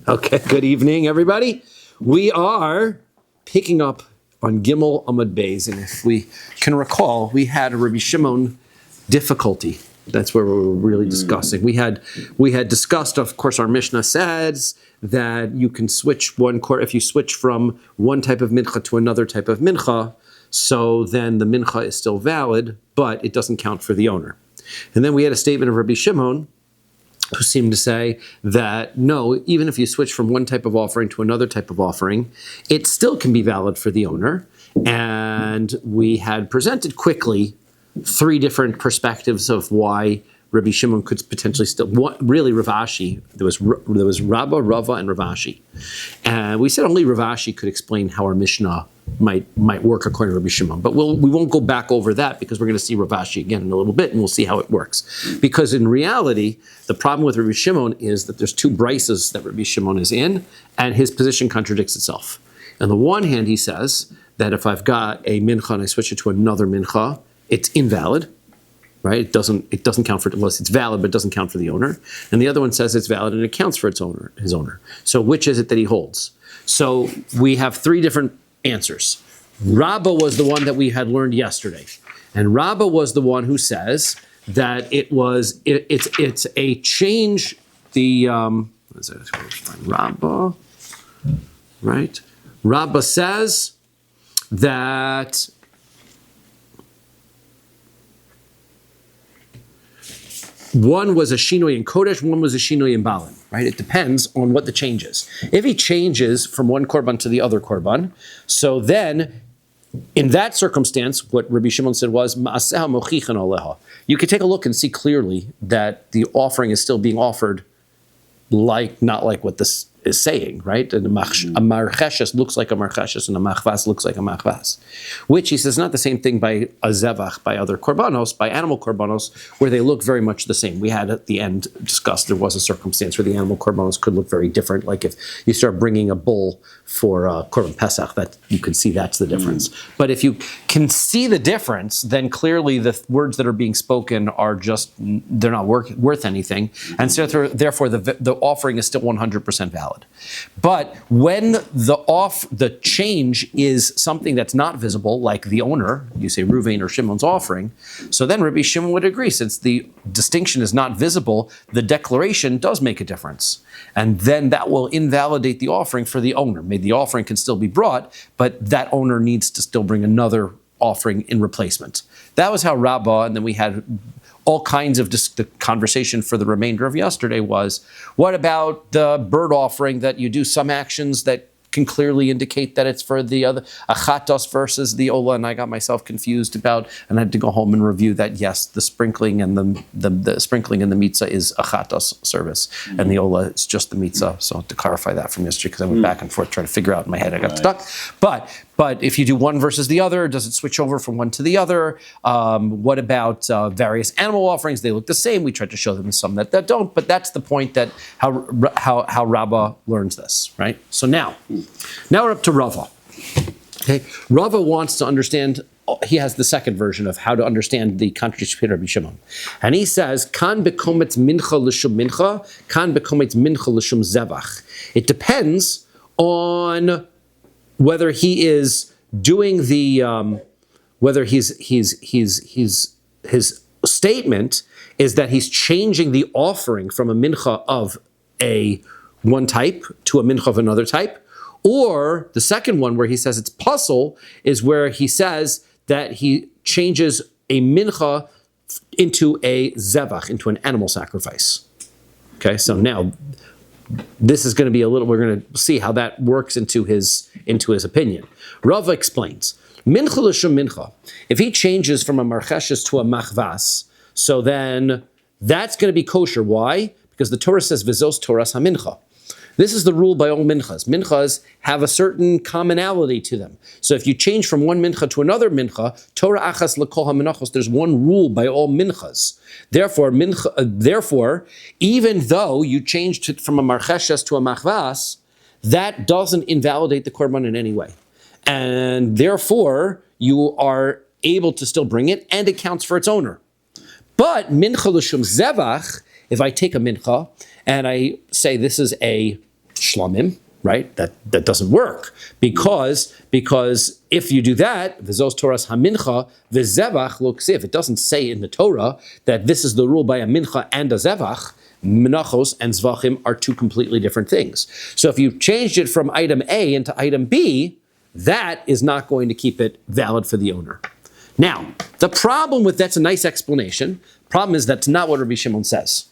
Okay, good evening, everybody. We are picking up on Gimel Amud Beis, and if we can recall, we had a Rabbi Shimon difficulty. That's where we were really discussing. We had discussed, of course, our Mishnah says that you can switch if you switch from one type of mincha to another type of mincha, so then the mincha is still valid, but it doesn't count for the owner. And then we had a statement of Rabbi Shimon, who seemed to say that no, even if you switch from one type of offering to another type of offering, it still can be valid for the owner. And we had presented quickly three different perspectives of why Rabbi Shimon could potentially still, really Rav Ashi, there was Rabba, Rava, and Rav Ashi. And we said only Rav Ashi could explain how our Mishnah might work according to Rabbi Shimon. But we won't go back over that because we're going to see Rav Ashi again in a little bit and we'll see how it works. Because in reality, the problem with Rabbi Shimon is that there's two brises that Rabbi Shimon is in and his position contradicts itself. On the one hand, he says that if I've got a mincha and I switch it to another mincha, it's invalid. Right? It doesn't count for, well, it's valid, but it doesn't count for the owner. And the other one says it's valid and it counts for his owner. So which is it that he holds? So we have three different answers. Rabba was the one that we had learned yesterday. And Rabba was the one who says that it's a change, Rabba, right? Rabba says that one was a shinoi in Kodesh, one was a shinoi in Balin, right? It depends on what the change is. If he changes from one korban to the other korban, so then, in that circumstance, what Rabbi Shimon said was, Ma'aseha mochichan aleha. You could take a look and see clearly that the offering is still being offered not like what this is saying, right? And a marcheshes looks like a marcheshes and a machvas looks like a machvas. Which he says not the same thing by a zevach, by other korbanos, by animal korbanos, where they look very much the same. We had at the end discussed there was a circumstance where the animal korbanos could look very different. Like if you start bringing a bull for korban pesach, that you can see that's the difference. But if you can see the difference, then clearly the words that are being spoken are just, they're not worth anything. And so therefore the offering is still 100% valid. But when the change is something that's not visible, like the owner, you say Ruvain or Shimon's offering, so then Rabbi Shimon would agree, since the distinction is not visible, the declaration does make a difference. And then that will invalidate the offering for the owner. Maybe the offering can still be brought, but that owner needs to still bring another offering in replacement. That was how Rabbah, and then we had all kinds of the conversation for the remainder of yesterday was, what about the bird offering that you do some actions that can clearly indicate that it's for the other, achatos versus the ola, and I got myself confused about, and I had to go home and review that, yes, the sprinkling and the sprinkling and the mitzvah is achatos service, and the ola is just the mitzvah. So to clarify that from yesterday, because I went back and forth trying to figure out in my head, I got stuck. But if you do one versus the other, does it switch over from one to the other? What about various animal offerings? They look the same. We tried to show them some that don't, but that's the point that how Rabbah learns this, right? So now we're up to Rava. Okay, Rava wants to understand. He has the second version of how to understand the contradiction of Rabbi Shimon, and he says, "Kan bekometz mincha l'shum mincha, kan bekometz mincha l'shum zevach." It depends on whether he is doing whether his statement is that he's changing the offering from a mincha of a one type to a mincha of another type, or the second one where he says it's puzzle is where he says that he changes a mincha into a zevach, into an animal sacrifice. Okay, so now this is going to be we're going to see how that works into his opinion. Rava explains, mincha l'shum mincha, if he changes from a marcheshes to a machvas, so then that's going to be kosher. Why? Because the Torah says, v'zos Torahs ha-mincha. This is the rule by all minchas. Minchas have a certain commonality to them. So if you change from one mincha to another mincha, Torah achas l'kol ha-menachos, there's one rule by all minchas. Therefore, even though you changed it from a marcheshes to a machvas, that doesn't invalidate the korban in any way. And therefore, you are able to still bring it, and it counts for its owner. But mincha l'shum zevach, if I take a mincha and I say this is a shlamim, right? That doesn't work because if you do that, v'zos Torah's hamincha v'zevach lo ksiv. It doesn't say in the Torah that this is the rule by a mincha and a zevach. Menachos and zvachim are two completely different things. So if you changed it from item A into item B, that is not going to keep it valid for the owner. Now, the problem with that's a nice explanation. Problem is that's not what Rabbi Shimon says.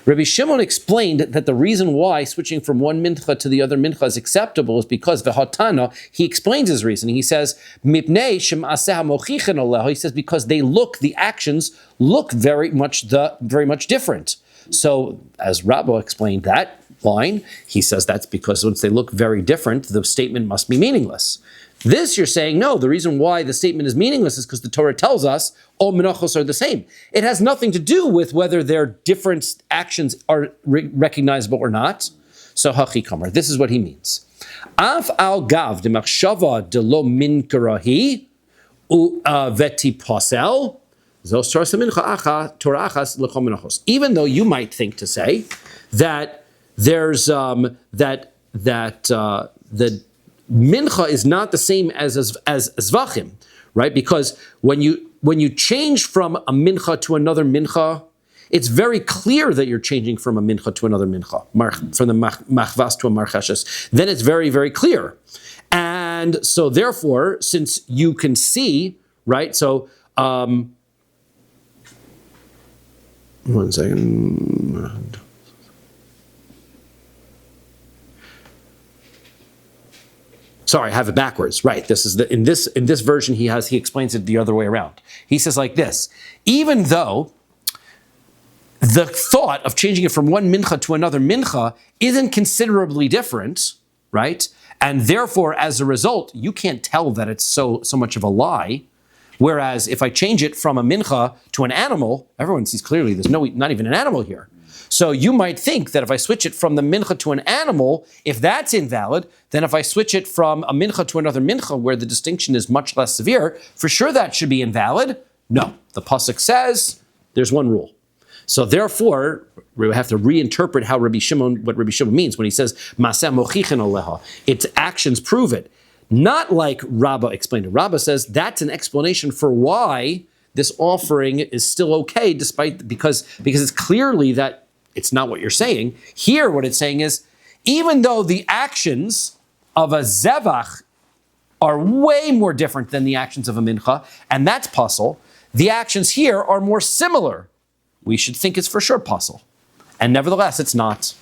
Rabbi Shimon explained that the reason why switching from one mincha to the other mincha is acceptable is because v'hatana, he explains his reasoning. He says, mipnei shem'aseh mochichen aleha. He says because the actions look very much different. So, as Rabbi explained that line, he says that's because once they look very different, the statement must be meaningless. This you're saying, no, the reason why the statement is meaningless is because the Torah tells us all menachos are the same. It has nothing to do with whether their different actions are recognizable or not. So, hachi kamar, this is what he means. Af al gav de machshava de lo min karahi veti posel. Even though you might think to say that there's that the mincha is not the same as zvachim, right? Because when you change from a mincha to another mincha, it's very clear that you're changing from a mincha to another mincha, from the machvas to a marcheshes. Then it's very, very clear. And so therefore, since you can see, right, so one second. Sorry, I have it backwards. Right. This is in this version he explains it the other way around. He says like this: even though the thought of changing it from one mincha to another mincha isn't considerably different, right? And therefore, as a result, you can't tell that it's so much of a lie. Whereas if I change it from a mincha to an animal, everyone sees clearly there's not even an animal here. So you might think that if I switch it from the mincha to an animal, if that's invalid, then if I switch it from a mincha to another mincha where the distinction is much less severe, for sure that should be invalid. No, the pasuk says there's one rule. So therefore, we have to reinterpret what Rabbi Shimon means when he says maseh mochichen aleha. Its actions prove it. Not like Rabbi explained it. Rabbi says that's an explanation for why this offering is still okay, because it's clearly that it's not what you're saying. Here, what it's saying is, even though the actions of a zevach are way more different than the actions of a mincha, and that's puzzle, the actions here are more similar. We should think it's for sure puzzle. And nevertheless, it's not.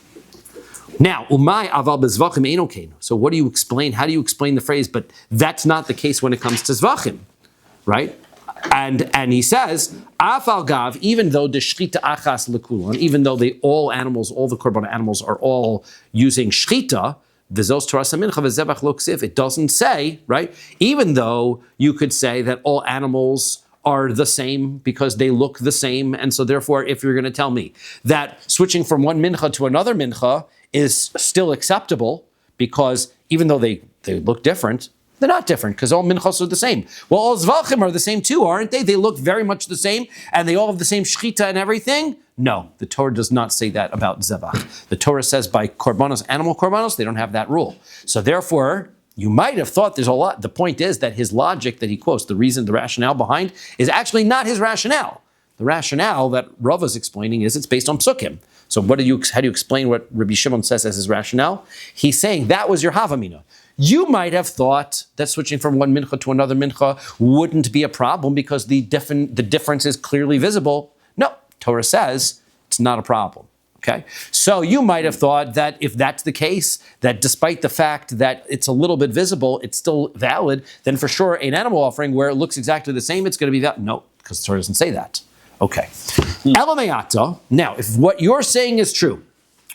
Now, umay aval bezvachim ein okain. So what do you explain? How do you explain the phrase, but that's not the case when it comes to zvachim, right? And he says, afal gav, even though the shchita achas lekulon, even though all the korban animals are all using shchita, v'zos Torah mincha v'zebach lo ksiv, it doesn't say, right? Even though you could say that all animals are the same because they look the same, and so therefore, if you're going to tell me that switching from one mincha to another mincha is still acceptable because even though they look different, they're not different because all minchas are the same. Well, all zvachim are the same too, aren't they? They look very much the same and they all have the same shchita and everything. No, the Torah does not say that about zevach. The Torah says by korbanos, animal korbanos, they don't have that rule. So therefore, you might have thought there's a lot. The point is that his logic that he quotes, the rationale behind, is actually not his rationale. The rationale that Rav is explaining is it's based on psukim. So how do you explain what Rabbi Shimon says as his rationale? He's saying that was your havamina. You might have thought that switching from one mincha to another mincha wouldn't be a problem because the difference is clearly visible. No, Torah says it's not a problem. Okay, so you might have thought that if that's the case, that despite the fact that it's a little bit visible, it's still valid, then for sure an animal offering where it looks exactly the same, it's going to be that. No, because the Torah doesn't say that. Okay. Elameata. Now, if what you're saying is true,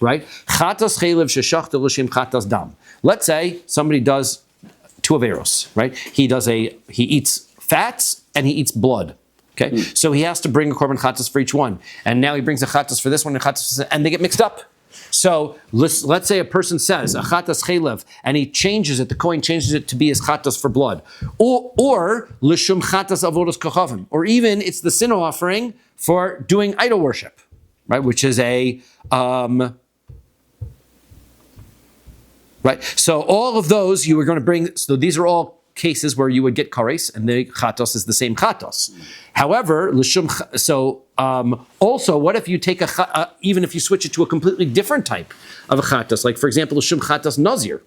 right? Chatas chaylev sheshachta l'shem chatas dam. Let's say somebody does two averos, right? He eats fats and he eats blood. Okay, so he has to bring a korban chatas for each one, and now he brings a chatas for this one and chatas for this, and they get mixed up. So let's say a person says a chatas chaylev, and he changes it. The Kohen changes it to be his chatas for blood, or l'shum chatas avodos kochavim, or even it's the sin offering for doing idol worship, right? Which is a right? So all of those you were going to bring. So these are all cases where you would get kares, and the chatos is the same chatos. However, also, what if you take even if you switch it to a completely different type of a chatos, like for example, l'shum chatos nazir.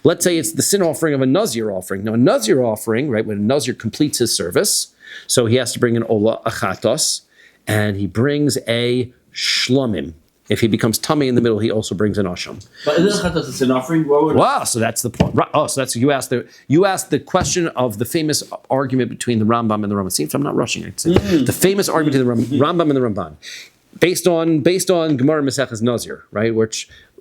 Let's say it's the sin offering of a nazir offering. Now, a nazir offering, right, when a nazir completes his service, so he has to bring an ola, a chatos, and he brings a shlomim. If he becomes tummy in the middle, he also brings an asham. But isn't chatos a sin offering? Wow, so that's the point. Right. Oh, so that's you asked the question of the famous argument between the Rambam and the Ramban. See, if I'm not rushing it. The famous argument between the Rambam and the Ramban, based on Gemara Maseches Nazir, right?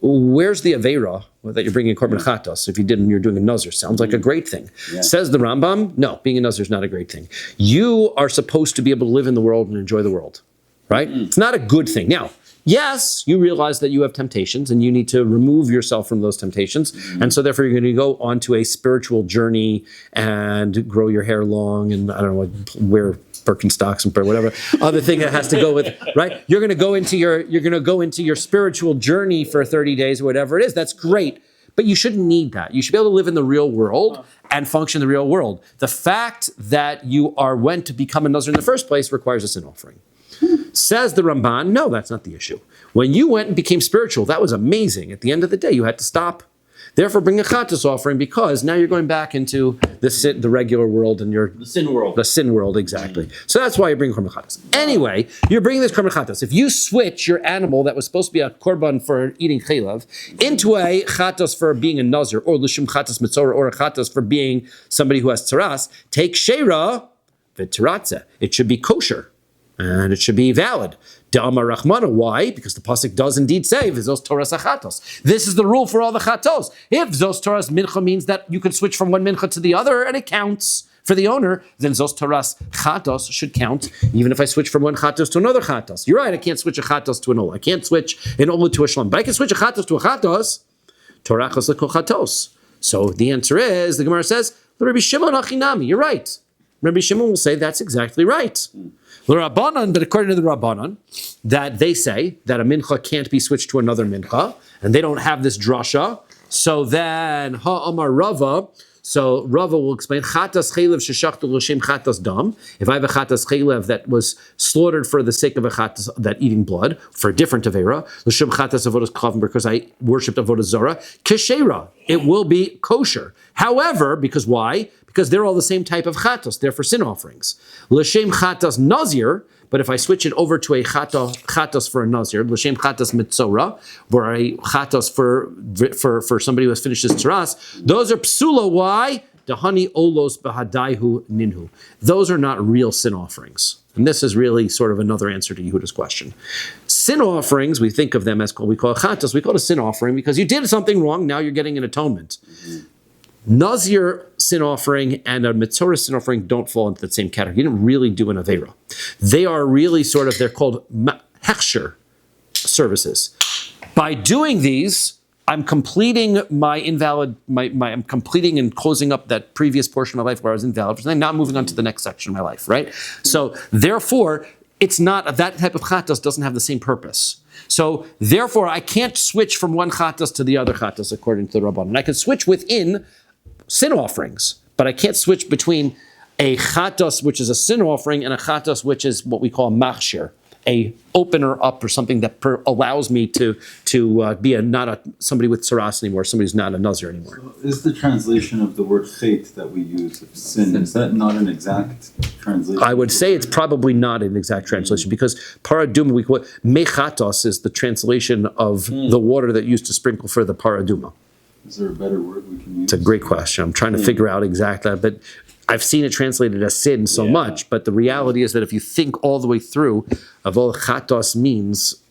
Where's the Aveira that you're bringing Korban Chatos? If you didn't, you're doing a Nazir. Sounds like a great thing. Yeah. Says the Rambam, no, being a Nazir is not a great thing. You are supposed to be able to live in the world and enjoy the world, right? It's not a good thing. Now, yes, you realize that you have temptations and you need to remove yourself from those temptations. And so therefore you're going to go onto a spiritual journey and grow your hair long and I don't know, wear Birkenstocks and whatever other thing that has to go with, right? You're going to go into your spiritual journey for 30 days or whatever it is. That's great. But you shouldn't need that. You should be able to live in the real world and function in the real world. The fact that you went to become a Nazir in the first place requires a sin offering. Says the Ramban, no, that's not the issue. When you went and became spiritual, that was amazing. At the end of the day, you had to stop. Therefore, bring a chatos offering because now you're going back into the regular world and the sin world. The sin world, exactly. So that's why you're bringing korban chatos. Anyway, you're bringing this korban chatos. If you switch your animal that was supposed to be a korban for eating chaylev into a chatos for being a nazir, or l'shum chatos mitzorah, or a chatos for being somebody who has tzaras, take sheira v'teratze. It should be kosher. And it should be valid. Da'amar Rachmana, why? Because the pasuk does indeed say V'zos Toras Achatos. This is the rule for all the chatos. If Zos Toras Mincha means that you can switch from one mincha to the other and it counts for the owner, then Zos Toras Chatos should count, even if I switch from one chatos to another chatos. You're right, I can't switch a chatos to an ola. I can't switch an ola to a shlom. But I can switch a chatos to a chatos. Torachos l'kol chatos. So the answer is, the Gemara says, Rabbi Shimon achinami. You're right. Rabbi Shimon will say that's exactly right. L'Rabbanan, but according to the Rabbanan, that they say that a mincha can't be switched to another mincha, and they don't have this drasha. So then, ha'amar Rava. So Rava will explain chatas chaylev sheshachtu l'shem chatas dam. If I have a chatas chaylev that was slaughtered for the sake of a chatas, that eating blood for a different avera, l'shem chatas avodas kavim because I worshipped avodas zara, keshera, it will be kosher. However, because why? Because they're all the same type of chatos, they're for sin offerings. L'shem chatas nazir, but if I switch it over to a chatos for a nazir, l'shem chatas mitzora, or a chatos for somebody who has finished his tzaras, those are psula. Why? Dahani olos bahadaihu ninhu. Those are not real sin offerings. And this is really sort of another answer to Yehuda's question. Sin offerings, we think of them as we call a chatos, we call it a sin offering because you did something wrong, now you're getting an atonement. Nazir sin offering and a Mitzorah sin offering don't fall into the same category. You didn't really do an Aveira. They are really they're called hechsher services. By doing these, I'm completing I'm completing and closing up that previous portion of my life where I was invalid. I'm now moving on to the next section of my life, right? So therefore, it's not, that type of chatos doesn't have the same purpose. So therefore, I can't switch from one chatos to the other chatos according to the Rabban. And I can switch within sin offerings, but I can't switch between a chatos, which is a sin offering, and a chatos, which is what we call a machshir, a opener up or something that allows me to be not somebody with tzaras anymore, somebody who's not a nazir anymore. So is the translation of the word chait that we use of sin, is that not an exact translation? I would say it's probably not an exact translation because paraduma, we call it mechatos, is the translation of the water that used to sprinkle for the paraduma. Is there a better word we can use? It's a great question. I'm trying to figure out exactly, but I've seen it translated as sin so much, but the reality is that if you think all the way through of all chatos means,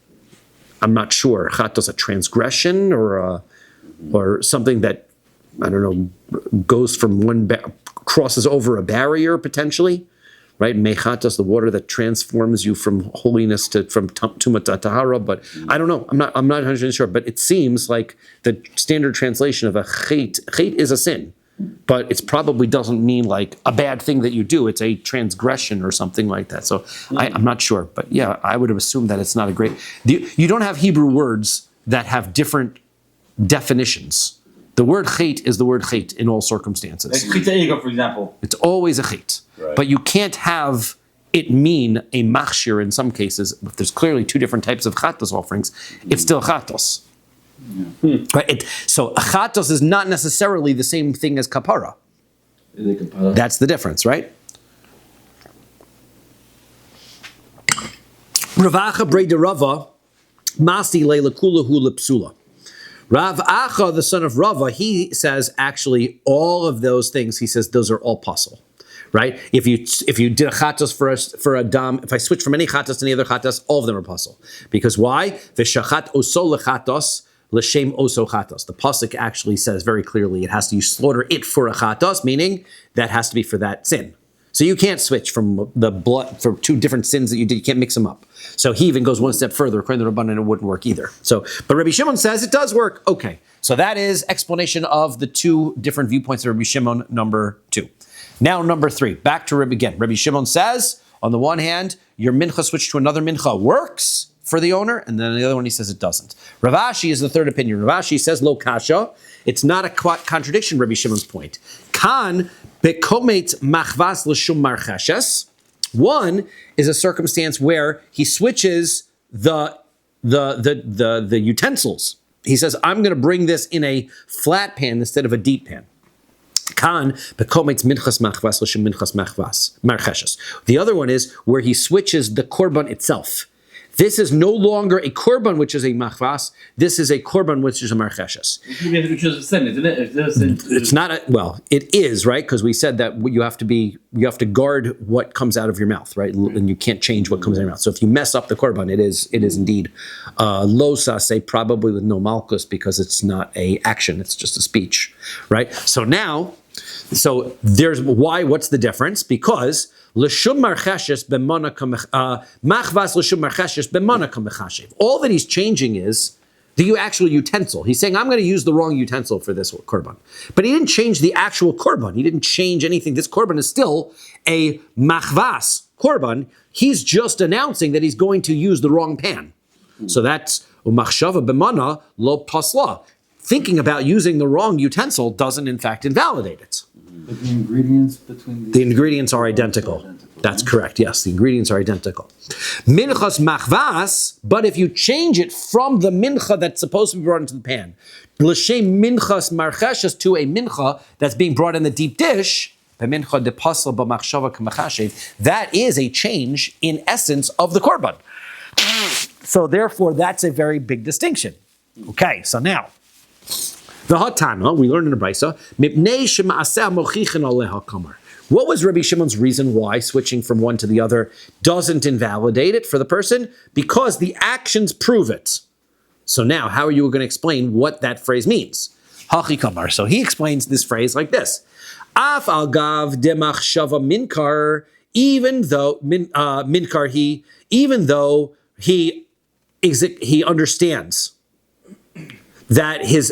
I'm not sure. Chatos, a transgression or something that, I don't know, goes from crosses over a barrier potentially, right? Mechatos, the water that transforms you from holiness from tumah to tahara, but I don't know. I'm not 100% sure, but it seems like the standard translation of a chait is a sin. But it probably doesn't mean like a bad thing that you do. It's a transgression or something like that. So I'm not sure. But yeah, I would have assumed that it's not a great... You don't have Hebrew words that have different definitions. The word chait is the word chait in all circumstances. Like chita ego, for example. It's always a chait. Right. But you can't have it mean a machshir in some cases. If there's clearly two different types of chatos offerings, it's still chatos. Right? So chatos is not necessarily the same thing as kapara. That's the difference, right? Ravacha breda Rava, masti leila kula hula psula. Rav Acha, the son of Rava, he says actually all of those things. He says those are all possible. Right? If you did a chatos for a dam, if I switch from any chatos to any other chatos, all of them are possible. Because why? V'shachat oso lechatos l'shem oso chatos. The pasuk actually says very clearly it has to, you slaughter it for a chatos, meaning that has to be for that sin. So you can't switch from the blood for two different sins that you did. You can't mix them up. So he even goes one step further. According to Rabbanan, it wouldn't work either. So, but Rabbi Shimon says it does work. Okay, so that is explanation of the two different viewpoints of Rabbi Shimon, number 2. Now, number 3, back to Rabbi again. Rabbi Shimon says, on the one hand, your mincha switch to another mincha works for the owner, and then the other one he says it doesn't. Rav Ashi is the third opinion. Rav Ashi says, lo kasha. It's not a contradiction, Rabbi Shimon's point. Kan bekomet machvas l'shum marcheshes. One is a circumstance where he switches the utensils. He says, I'm going to bring this in a flat pan instead of a deep pan. Kan bekomet minchas machvas l'shum minchas machvas marcheshes. The other one is where he switches the korban itself. This is no longer a korban, which is a machvas. This is a korban, which is a marcheshes. It's not a, well, it is, right? Because we said that you have to guard what comes out of your mouth, right? And you can't change what comes out of your mouth. So if you mess up the korban, it is indeed lo sase, probably with no malchus, because it's not a action, it's just a speech, right? So now, so there's why, what's the difference? Because l'shum marcheshes b'mana machvas l'shum marcheshes b'mana kamechashev. All that he's changing is the actual utensil. He's saying, I'm going to use the wrong utensil for this korban. But he didn't change the actual korban. He didn't change anything. This korban is still a machvas korban. He's just announcing that he's going to use the wrong pan. So that's umachshava b'mana lo pasla. Thinking about using the wrong utensil doesn't in fact invalidate it. But the ingredients between The ingredients are identical. That's correct, yes, the ingredients are identical. Minchas machvas, but if you change it from the mincha that's supposed to be brought into the pan, l'shem minchas marcheshes, to a mincha that's being brought in the deep dish, that is a change in essence of the korban. So therefore, that's a very big distinction. Okay, so now, the Hatana, we learned in the Brisa, what was Rabbi Shimon's reason why switching from one to the other doesn't invalidate it for the person? Because the actions prove it. So now, how are you going to explain what that phrase means? Hachi kamar. So he explains this phrase like this: Af al gav demachshava minkar, even though minkar he, even though he understands that his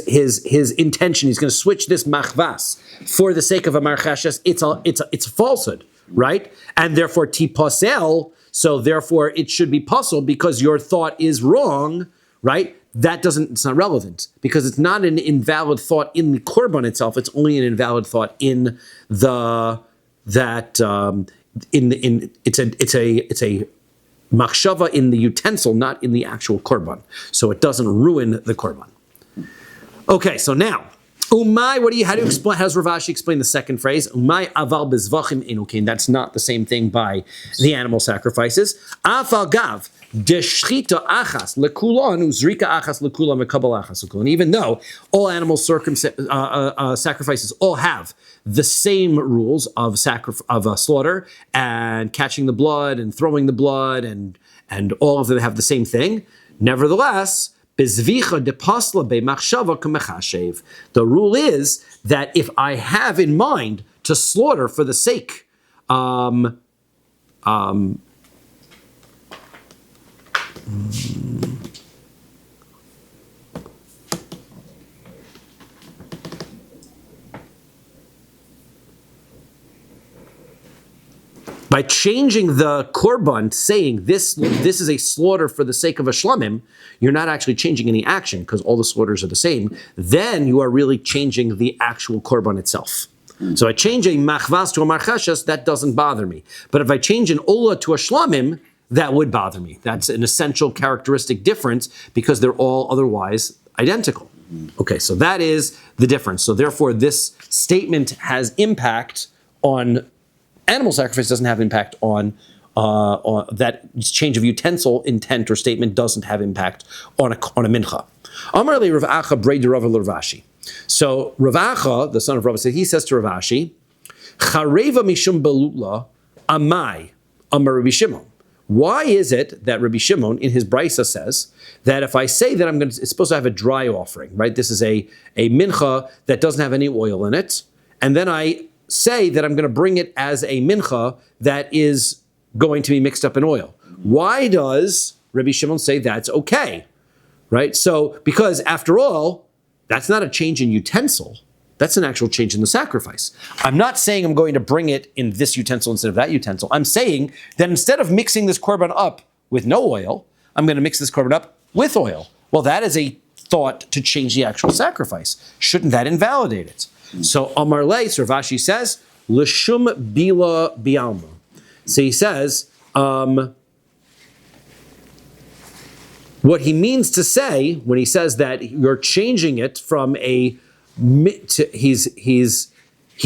intention, he's going to switch this machvas for the sake of a marcheshes, it's a falsehood, right? And therefore tipasel, so therefore it should be puzzled because your thought is wrong, right? It's not relevant because it's not an invalid thought in the korban itself. It's only an invalid thought in it's a machshava in the utensil, not in the actual korban. So it doesn't ruin the korban. Okay, so now, umay, how do Rav Ashi explain the second phrase? Umay aval bezvachim enukin. That's not the same thing by the animal sacrifices. Afal gav deshchita achas lekulon uzrika achas lekulon mekabel achas lekulon. Even though all animal sacrifices all have the same rules of slaughter and catching the blood and throwing the blood and all of them have the same thing, nevertheless, the rule is that if I have in mind to slaughter for the sake By changing the korban, saying this is a slaughter for the sake of a shlamim, you're not actually changing any action because all the slaughters are the same. Then you are really changing the actual korban itself. So I change a machvas to a marchashas, that doesn't bother me. But if I change an ola to a shlamim, that would bother me. That's an essential characteristic difference because they're all otherwise identical. Okay, so that is the difference. So therefore, this statement has impact on animal sacrifice, doesn't have impact on that change of utensil intent or statement doesn't have impact on a mincha. Amar le Rav Acha brei de Rav Rashi. So Rav Acha, the son of Rabbi, he says to Rav Ashi, Chareva mishum belula amai amar Rabbi Shimon. Why is it that Rabbi Shimon in his brisa says that if I say that it's supposed to have a dry offering, right? This is a mincha that doesn't have any oil in it, and then I say that I'm going to bring it as a mincha that is going to be mixed up in oil. Why does Rabbi Shimon say that's okay, right? So, because after all, that's not a change in utensil. That's an actual change in the sacrifice. I'm not saying I'm going to bring it in this utensil instead of that utensil. I'm saying that instead of mixing this korban up with no oil, I'm going to mix this korban up with oil. Well, that is a thought to change the actual sacrifice. Shouldn't that invalidate it? So Amar Le, Rav Ashi says, L'shum bila bialma. So he says, what he means to say when he says that you're changing it from he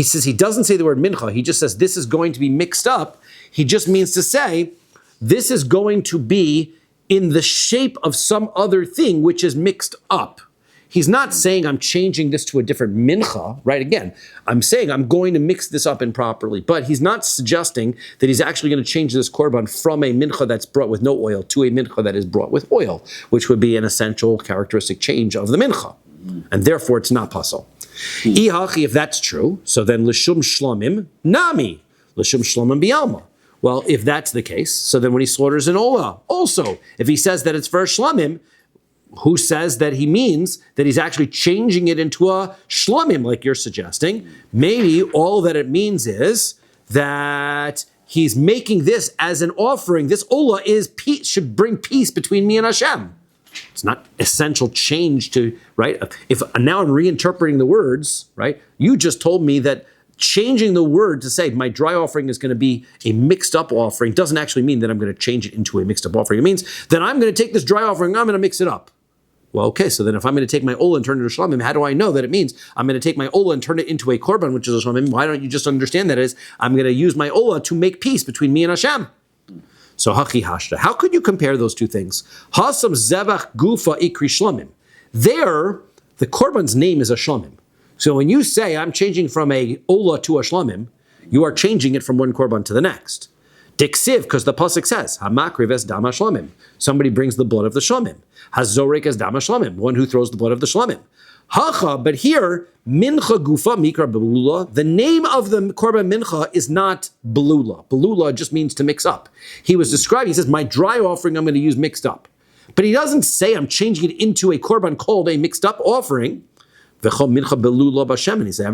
says he doesn't say the word mincha, he just says this is going to be mixed up. He just means to say this is going to be in the shape of some other thing which is mixed up. He's not saying I'm changing this to a different mincha, right? Again, I'm saying I'm going to mix this up improperly, but he's not suggesting that he's actually going to change this korban from a mincha that's brought with no oil to a mincha that is brought with oil, which would be an essential characteristic change of the mincha. And therefore it's not pasul. Ihachi, if that's true, so then l'shum shlamim nami, l'shum shlamim bialma. Well, if that's the case, so then when he slaughters an ola, also, if he says that it's for a shlamim, who says that he means that he's actually changing it into a shlamim, like you're suggesting? Maybe all that it means is that he's making this as an offering. This ola should bring peace between me and Hashem. It's not essential change to, right? If now I'm reinterpreting the words, right? You just told me that changing the word to say my dry offering is going to be a mixed up offering doesn't actually mean that I'm going to change it into a mixed up offering. It means that I'm going to take this dry offering and I'm going to mix it up. Well, okay, so then if I'm going to take my ola and turn it into shlamim, how do I know that it means I'm going to take my ola and turn it into a korban, which is a shlamim? Why don't you just understand that as I'm going to use my ola to make peace between me and Hashem? So hachi hashta. How could you compare those two things? Hasam zevach gufa ikri shlamim. There, the korban's name is a shlamim. So when you say I'm changing from a ola to a shlamim, you are changing it from one korban to the next. Diksiv, because the pasuk says, Hamakriv es dama shlamim. Somebody brings the blood of the shlamim. Hazorek es dama shlamim. One who throws the blood of the shlamim. Hacha, but here, mincha gufa mikra belula. The name of the korban mincha is not belula. Belula just means to mix up. He was describing, he says, my dry offering I'm going to use mixed up. But he doesn't say I'm changing it into a korban called a mixed up offering. V'chol mincha belula b'shem. And he said,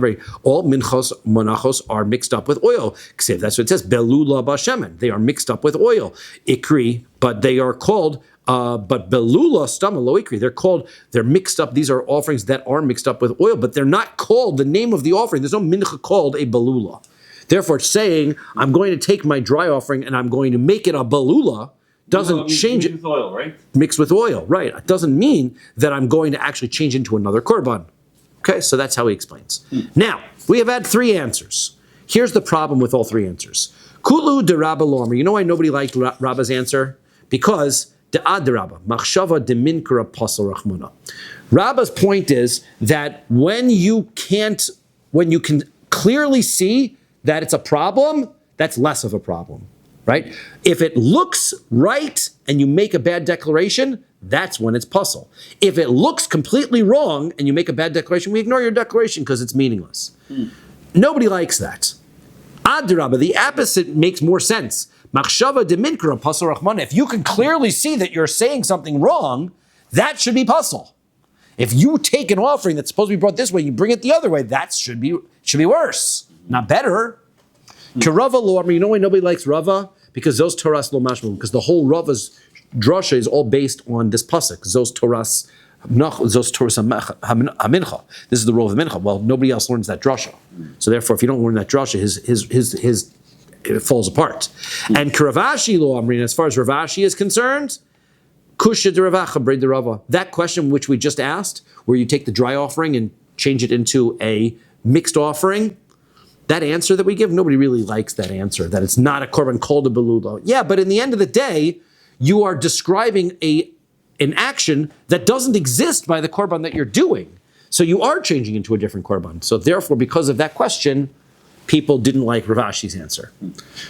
all minchos, menachos are mixed up with oil. That's what it says, belula b'shem. They are mixed up with oil. Ikri, but they are called, but belula stama lo ikri. They're mixed up. These are offerings that are mixed up with oil, but they're not called the name of the offering. There's no mincha called a belula. Therefore, it's saying, I'm going to take my dry offering and I'm going to make it a belula. Doesn't change it. Mixed with oil, right? Mixed with oil, right. It doesn't mean that I'm going to actually change into another korban. Okay, so that's how he explains. Now, we have had three answers. Here's the problem with all three answers. Kulu de Rabba Lomer. You know why nobody liked Rabba's answer? Because de ad Rabba, machshava de minkara pasal rachmuna. Rabba's point is that when you can clearly see that it's a problem, that's less of a problem, right? If it looks right and you make a bad declaration, that's when it's puzzle. If it looks completely wrong and you make a bad declaration, we ignore your declaration because it's meaningless. Nobody likes that. Adrabah, the opposite makes more sense. Machshava de minkara pasal rachmana. If you can clearly see that you're saying something wrong, that should be puzzle. If you take an offering that's supposed to be brought this way, you bring it the other way, that should be worse, not better. Rava lo amri, you know why nobody likes Rava? Because those Toras lo mashmum, because the whole Rava's drasha is all based on this pasuk. Zos Toras hamincha. This is the role of the mincha. Well, nobody else learns that drasha. So therefore, if you don't learn that drasha, his it falls apart. And Ravashi lo amrin, as far as Ravashi is concerned, kusha de Ravacha brid de Rava. That question which we just asked, where you take the dry offering and change it into a mixed offering, that answer that we give, nobody really likes that answer, that it's not a korban called a belulo. Yeah, but in the end of the day, you are describing an action that doesn't exist by the korban that you're doing. So you are changing into a different korban. So therefore, because of that question, people didn't like Ravashi's answer.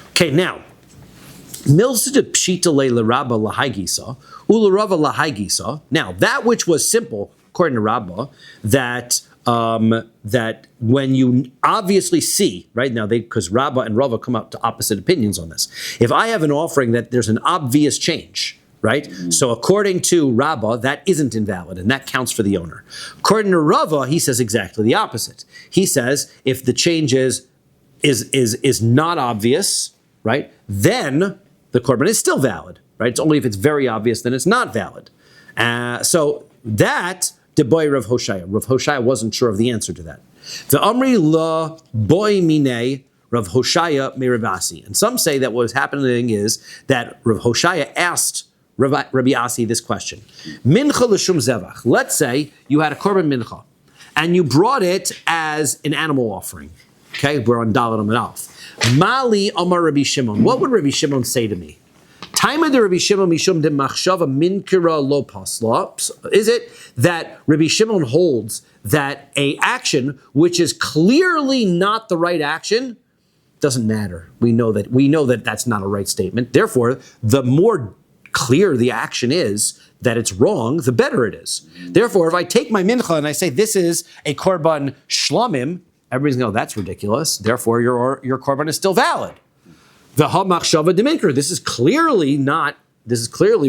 Okay, now, milsida pshita le Rabba lahaigisa, ula Rava lahaigisa. Now, that which was simple, according to Rabba, that when you obviously see, right now, because Rabba and Rava come up to opposite opinions on this. If I have an offering that there's an obvious change, right? So according to Rabba, that isn't invalid, and that counts for the owner. According to Rava, he says exactly the opposite. He says if the change is not obvious, right, then the korban is still valid, right? It's only if it's very obvious, then it's not valid. So that the boy Rav Hoshaya. Rav Hoshaya wasn't sure of the answer to that. The Amri la boy mine Rav Hoshaya me Rabasi. And some say that what was happening is that Rav Hoshaya asked Rabbi Asi this question. Mincha l'shum zevach. Let's say you had a korban mincha, and you brought it as an animal offering. Okay, we're on Dalet Amud Aleph. Mali Amar Rabbi Shimon. What would Rabbi Shimon say to me? Taima de Rabbi Shimon mishum de machshava minkira lo pasla. Is it that Rabbi Shimon holds that a action which is clearly not the right action doesn't matter? We know that that's not a right statement. Therefore, the more clear the action is that it's wrong, the better it is. Therefore, if I take my mincha and I say this is a korban shlamim, everybody's going to go, that's ridiculous. Therefore, your korban is still valid. The hamachshava deminker. This is clearly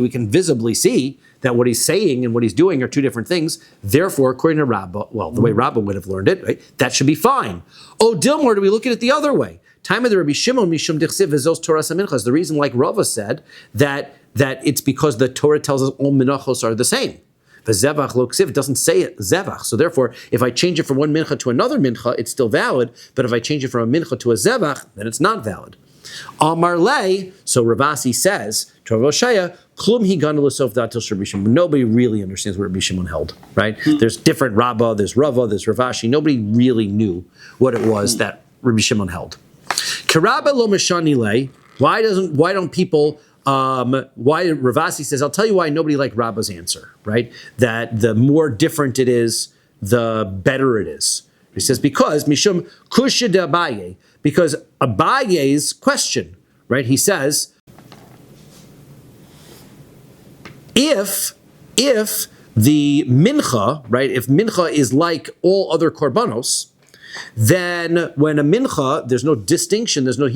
we can visibly see that what he's saying and what he's doing are two different things. Therefore, according to Rabba, well, the way Rabba would have learned it, right, that should be fine. Oh, Dilmor, do we look at it the other way? Time of the Rabbi Shimon mishum dichsiv v'zos Torah minchas. The reason, like Rava said, that it's because the Torah tells us all menachos are the same. V'zevach lo ksiv, it doesn't say it, zevach. So therefore, if I change it from one mincha to another mincha, it's still valid. But if I change it from a mincha to a zevach, then it's not valid. Amar le, so Ravasi says to Rav Hoshaya, klum higanu l'sof datil Rabbi Shimon. Nobody really understands what Rabbi Shimon held, right? There's different Rabbah, there's Rava, there's Ravashi. Nobody really knew what it was that Rabbi Shimon held. Karabba lo meshani le. Why Ravasi says, I'll tell you why nobody liked Rabba's answer, right? That the more different it is, the better it is. He says, because Mishum Kusha de Abaye, because Abaye's question, right? He says, if the mincha, right, if mincha is like all other korbanos, then when a mincha, there's no distinction, there's no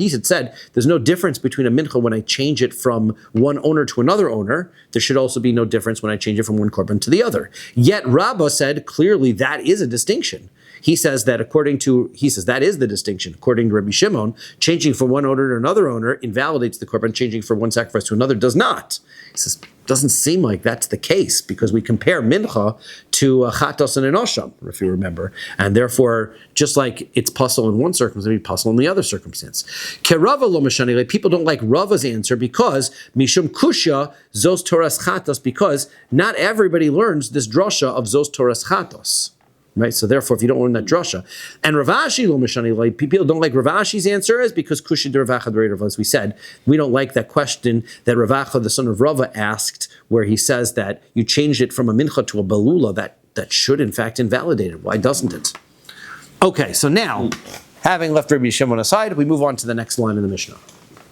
difference between a mincha when I change it from one owner to another owner. There should also be no difference when I change it from one korban to the other. Yet Rabbah said clearly that is a distinction. He says that that is the distinction. According to Rabbi Shimon, changing from one owner to another owner invalidates the korban, changing from one sacrifice to another does not. He says, doesn't seem like that's the case because we compare mincha to chatos and enosham, if you remember. And therefore, just like it's puzzle in one circumstance, it's puzzle in the other circumstance. Kerava lo meshani, people don't like Rava's answer because mishum kusha zos toras chatos, because not everybody learns this drasha of zos toras chatos. Right, so therefore, if you don't learn that drasha, and Ravashi lo mishani, like people don't like Ravashi's answer is because kushi de Ravacha de Rava, as we said, we don't like that question that Ravacha, the son of Rava, asked, where he says that you changed it from a mincha to a balula, that should in fact invalidate it. Why doesn't it? Okay, so now, having left Rabbi Shimon aside, we move on to the next line in the Mishnah.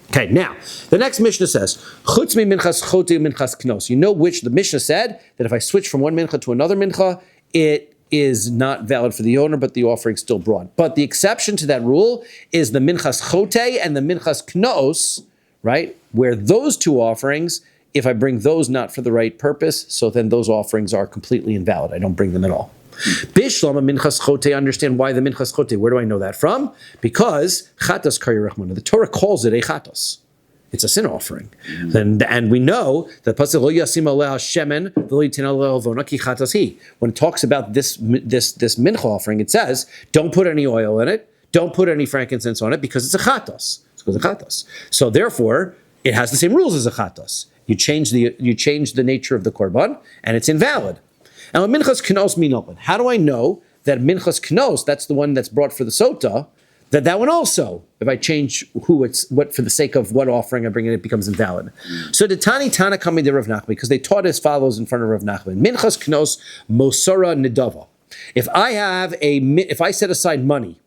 Okay, now, the next Mishnah says, Chutz mi minchas choti minchas knos. You know which the Mishnah said, that if I switch from one mincha to another mincha, it is not valid for the owner, but the offering still brought. But the exception to that rule is the minchas chote and the minchas knos, right? Where those two offerings, if I bring those not for the right purpose, so then those offerings are completely invalid. I don't bring them at all. Bishlama minchas chote, understand why the minchas chote. Where do I know that from? Because chatos Kahal Yereim. The Torah calls it a chatos. It's a sin offering. And we know that when it talks about this mincha offering, it says, don't put any oil in it, don't put any frankincense on it, because it's a chatos. So therefore, it has the same rules as a chatos. You change the nature of the korban, and it's invalid. And minchas knos minopen. How do I know that minchas knos, that's the one that's brought for the sota, that one also, if I change what for the sake of what offering I bring in, it becomes invalid. So the Tana Kami de Rav Nachman, because they taught as follows in front of Rav Nachman: Minchas knos mosara nedava. If I set aside money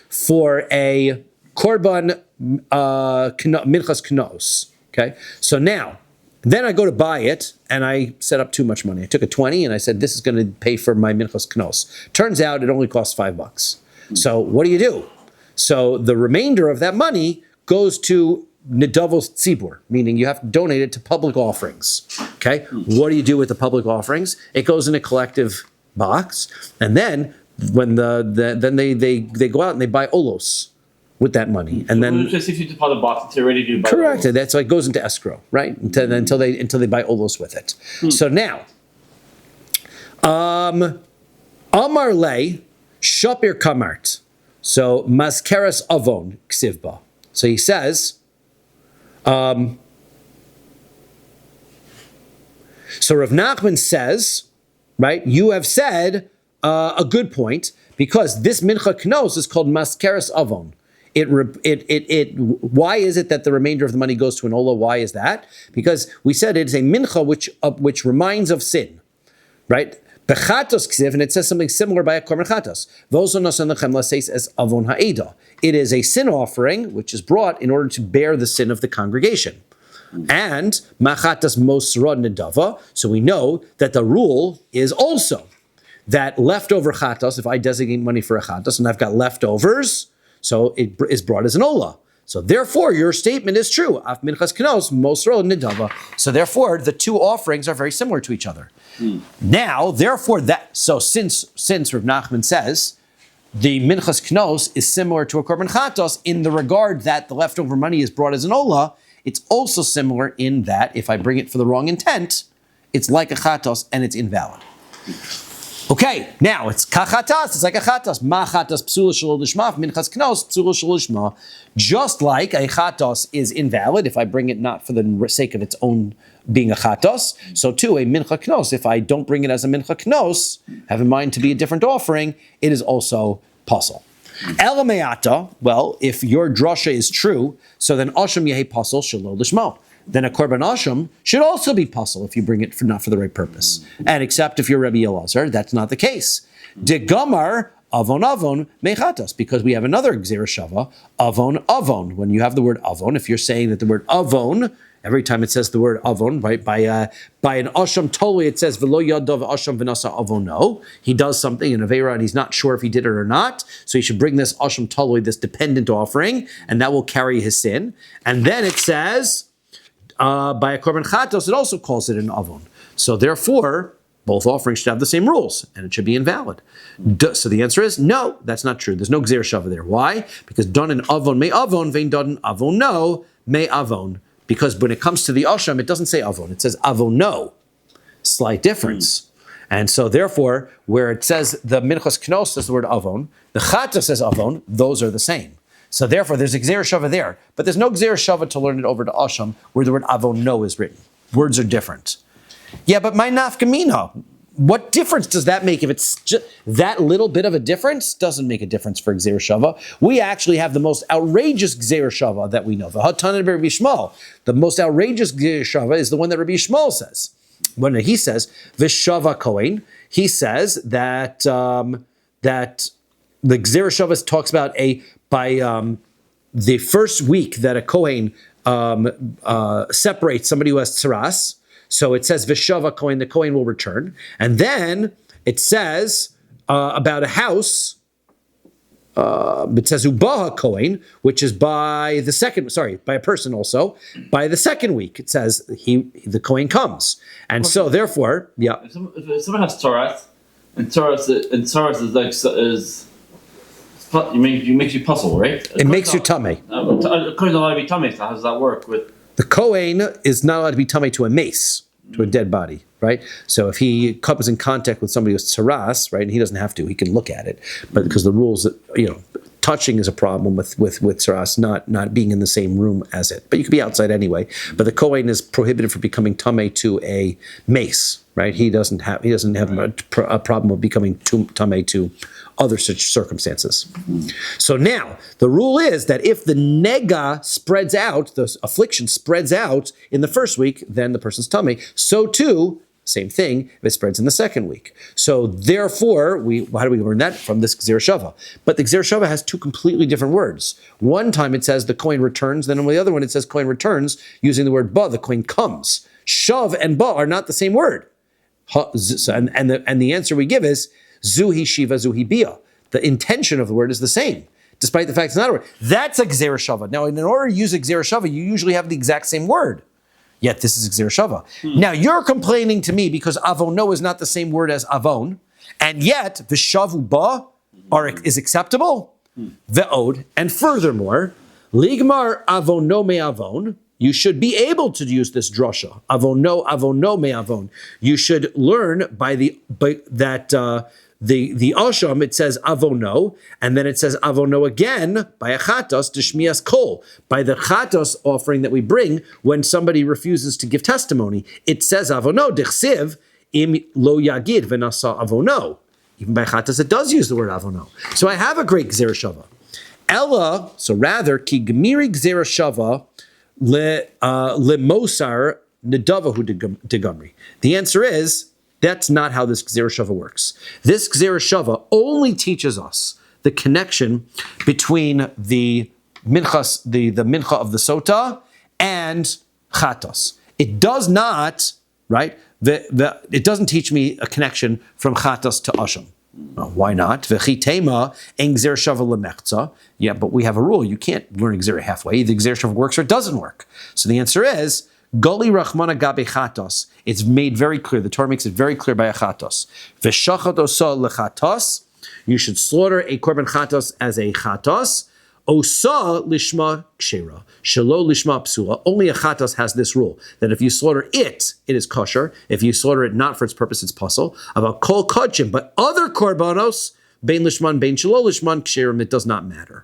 for a korban minchas knos, okay, so now. Then I go to buy it, and I set up too much money. I took a 20, and I said, this is going to pay for my minchas knos. Turns out it only costs $5. So what do? So the remainder of that money goes to nedavos tzibur, meaning you have to donate it to public offerings. Okay? What do you do with the public offerings? It goes in a collective box, and then when then they go out and they buy olos with that money, and then just if you deposit the box, it's already due. Correct. That's why it goes into escrow, right? Until they buy olos with it. So now, Amar le shapir kamart. So maskeras avon ksivba. So he says. So Rav Nachman says, right? You have said a good point, because this mincha knos is called maskeras avon. Why is it that the remainder of the money goes to an ola? Why is that? Because we said it is a mincha which reminds of sin, right? Bechatos ksiv, and it says something similar by a korban chatos. Says as avon ha'eda. It is a sin offering which is brought in order to bear the sin of the congregation. And machatas mosra nedava. So we know that the rule is also that leftover chatos. If I designate money for a chatos and I've got leftovers, so it is brought as an ola. So therefore, your statement is true. Af minchas knos mosro nedava. So therefore, the two offerings are very similar to each other. Now, therefore, since Rav Nachman says the minchas knos is similar to a korban chatos in the regard that the leftover money is brought as an ola, it's also similar in that if I bring it for the wrong intent, it's like a chatos and it's invalid. Okay, now it's kachatas, it's like a chatas. Ma chatas psula shelo lishma, minchas knos psula shelo lishma. Just like a chatos is invalid if I bring it not for the sake of its own being a chatos, so too a mincha knos, if I don't bring it as a mincha knos, have in mind to be a different offering, it is also pasul. Elameata, well, if your drasha is true, so then asham yehi pasul shelo lishma. Then a korban asham should also be pasul if you bring it not for the right purpose. And except if you're Rabbi Elazar, that's not the case. De gamar avon mechatos, because we have another gzera shava, avon. When you have the word avon, if you're saying that the word avon, every time it says the word avon, right, by an asham totally it says v'lo yadav asham v'nasa avono. He does something in Aveira and he's not sure if he did it or not, so he should bring this asham totally, this dependent offering, and that will carry his sin. And then it says, by a korban chatos, it also calls it an avon. So therefore, both offerings should have the same rules, and it should be invalid. So the answer is no, that's not true. There's no gzer shava there. Why? Because don an avon may avon, vein don avon no may avon. Because when it comes to the asham, it doesn't say avon, it says avono. Slight difference. And so therefore, where it says the minchas knos says the word avon, the chatos says avon, those are the same. So therefore, there's a gzer shava there, but there's no gzer shava to learn it over to asham, where the word avono is written. Words are different. Yeah, but my nafkamina, what difference does that make if it's just that little bit of a difference? Doesn't make a difference for gzer shava. We actually have the most outrageous gzer shava that we know. The Hatanan Rabbi Yishmael, the most outrageous gzer shava is the one that Rabbi Yishmael says. When he says v'shava kohen, he says that that the gzer shava talks about by the first week that a kohen separates somebody who has tsaras. So it says v'shava kohen, the kohen will return. And then it says about a house, it says ubaha kohen, which is by a person also. By the second week, it says the kohen comes. And so therefore, yeah. If someone has tzaras, And Taurus is like it makes you puzzle, right? It makes you tummy. According to Rabbi Tummy, so how does that work with? The Kohen is not allowed to be tummy to a mace, to a dead body, right? So if he comes in contact with somebody with tsaras, right, and he doesn't have to, he can look at it, but because the rules, touching is a problem with tsaras, not being in the same room as it. But you could be outside anyway. But the Kohen is prohibited from becoming tummy to a mace, right? He doesn't have a problem of becoming tummy to other such circumstances. So now, the rule is that if the nega spreads out, the affliction spreads out in the first week, then the person's tummy. So too, same thing, if it spreads in the second week. So therefore, how do we learn that? From this Gzera Shava. But the Gzera Shava has two completely different words. One time it says the Kohen returns, then on the other one it says Kohen returns, using the word ba, the Kohen comes. Shav and ba are not the same word. And the answer we give is, Zuhi Shiva, Zuhi Bia. The intention of the word is the same, despite the fact it's not a word. That's a Gzera Shava. Now, in order to use a Gzera Shava, you usually have the exact same word. Yet this is Gzera Shava. Now, you're complaining to me because avono is not the same word as avon, and yet Vishavu Ba is acceptable. Ve'od, and furthermore, Ligmar avono me avon, you should be able to use this drasha. Avono me avon. You should learn by the Asham, it says avono, and then it says avono again by a chatos deshmias kol. By the chatos offering that we bring when somebody refuses to give testimony, it says avono, dechsiv im lo yagid v'nasa avono. Even by chatos, it does use the word avono. So I have a great Gzera Shava. Ella, so rather, ki gmiri Gzera Shava le mosar nedavahu degamri. The answer is, that's not how this Gzera Shava works. This Gzera Shava only teaches us the connection between the minchas, the mincha of the sota and chatos. It does not, right? It doesn't teach me a connection from chatos to asham. Why not? V'chitema en Gzera Shava lemechza. Yeah, but we have a rule. You can't learn Gzera halfway. Either Gzera Shava works or it doesn't work. So the answer is, Goli Rachmana Gabe Chatos. It's made very clear. The Torah makes it very clear by a Chatos. V'shachat osa lechatos. You should slaughter a korban chatos as a chatos. Osa lishma kshera. Shelo lishma psula. Only a chatos has this rule, that if you slaughter it, it is kosher. If you slaughter it not for its purpose, it's pasul. About kol kodshim, but other korbanos, bein lishman, bein shelo lishman ksherim, it does not matter.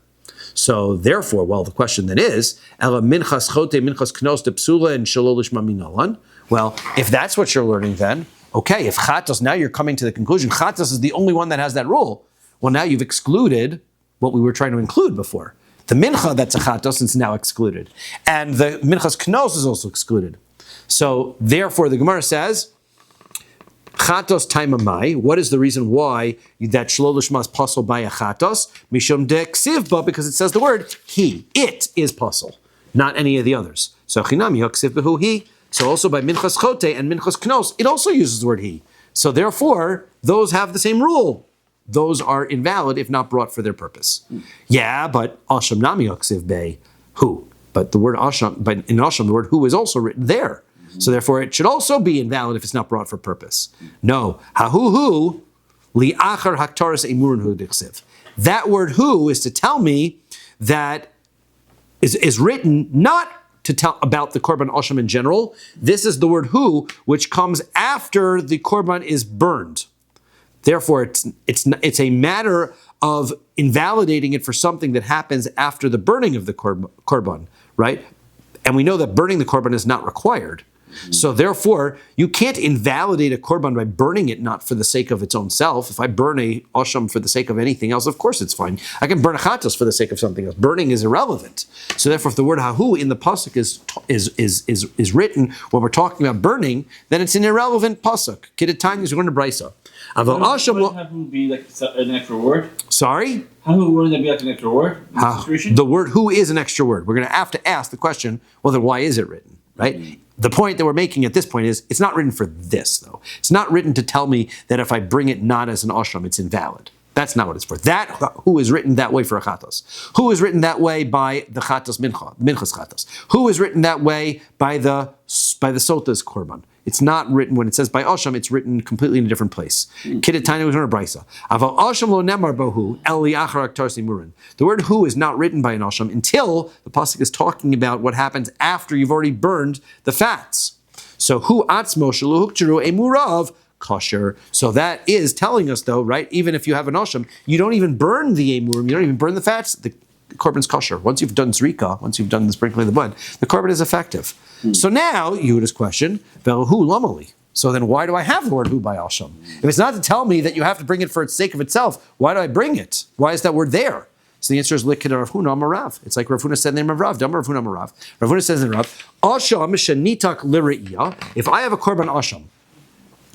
So therefore, the question then is, Ela minchas chote, minchas knos de psula and shelo lishma minalan. Well, if that's what you're learning then, okay, if chatos, now you're coming to the conclusion, chatos is the only one that has that rule. Well, now you've excluded what we were trying to include before. The mincha that's a chatos is now excluded. And the minchas knos is also excluded. So therefore, the Gemara says, chatos taimamai. What is the reason why that shelo lishma is pasul by a chatos? Mishum de ksiv ba, because it says the word he. It is pasul, not any of the others. So chinam yaksiv behu he. So also by minchas chote and minchas knos, it also uses the word he. So therefore, those have the same rule. Those are invalid if not brought for their purpose. Yeah, but asham nami yaksiv be hu. But the word asham, but in asham the word hu is also written there. So therefore, it should also be invalid if it's not brought for purpose. No, ha-hu-hu, li-achar haktaris emurin hu dichsiv. That word hu is to tell me that is written not to tell about the korban asham in general. This is the word hu, which comes after the korban is burned. Therefore, it's a matter of invalidating it for something that happens after the burning of the korban, right? And we know that burning the korban is not required. So therefore, you can't invalidate a korban by burning it not for the sake of its own self. If I burn a asham for the sake of anything else, of course it's fine. I can burn a chatos for the sake of something else. Burning is irrelevant. So therefore, if the word hahu in the pasuk is written when we're talking about burning, then it's an irrelevant pasuk. Kiddetanya is going to brisa. Wouldn't hahu be like an extra word? Sorry? Hahu, wouldn't that be like an extra word? The word who is an extra word. We're going to have to ask the question, well then why is it written, right? Mm-hmm. The point that we're making at this point is, it's not written for this though. It's not written to tell me that if I bring it not as an ashram, it's invalid. That's not what it's for. That who is written that way for a chatos. Who is written that way by the chatos minchas chatos. Who is written that way by the sota's korban. it's not written, when it says by Asham, it's written completely in a different place. Kidatani was on a brisa. Aval Asham lo nemar bohu el liachar aktarsi murin. The word who is not written by an Asham until the pasuk is talking about what happens after you've already burned the fats. So who atzmo shalu hukteru emurav kosher. So that is telling us, though, right? Even if you have an Asham, you don't even burn the emurim, you don't even burn the fats. The korban's kosher. Once you've done zrika, once you've done the sprinkling of the blood, the korban is effective. So now, Yehuda's question, Velahu lamali. So then why do I have the word who by Asham? If it's not to tell me that you have to bring it for its sake of itself, why do I bring it? Why is that word there? So the answer is Likid Rav Huna Amarav. It's like Rav Huna said in the name of Rav. Damar Rav Huna Amarav. Rav Huna says in Rav, Asham shenitak liriyah. If I have a korban Asham,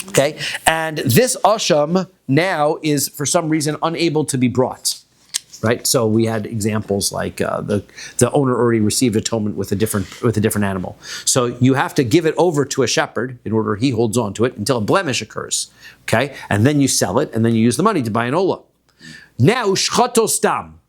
okay, and this Asham now is for some reason unable to be brought. Right, so we had examples like the owner already received atonement with a different animal. So you have to give it over to a shepherd in order he holds on to it until a blemish occurs. Okay, and then you sell it, and then you use the money to buy an ola. Now shchato stam,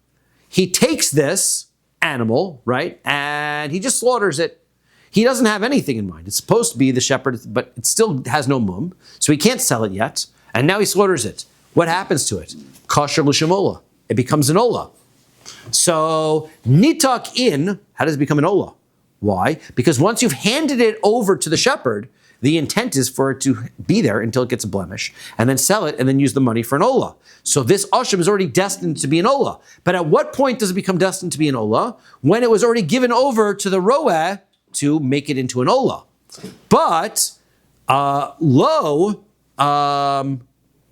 he takes this animal, right, and he just slaughters it. He doesn't have anything in mind. It's supposed to be the shepherd, but it still has no mum, so he can't sell it yet. And now he slaughters it. What happens to it? Kosher l'shemola. It becomes an ola. So nitak in, how does it become an ola? Why? Because once you've handed it over to the shepherd, the intent is for it to be there until it gets a blemish, and then sell it, and then use the money for an ola. So this asham is already destined to be an ola. But at what point does it become destined to be an ola? When it was already given over to the roeh to make it into an ola. But lo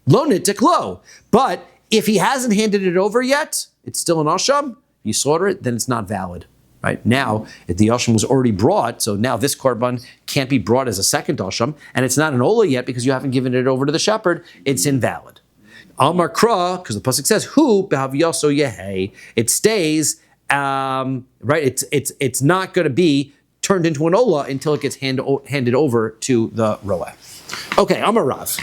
nitik lo. But if he hasn't handed it over yet, it's still an asham. You slaughter it, then it's not valid. Right now, if the asham was already brought, so now this korban can't be brought as a second asham, and it's not an ola yet because you haven't given it over to the shepherd. It's invalid. Amar kra, because the pasuk says hu behavyaso yehei. It stays right. It's not going to be turned into an ola until it gets handed over to the roeh. Okay, Amar Rav.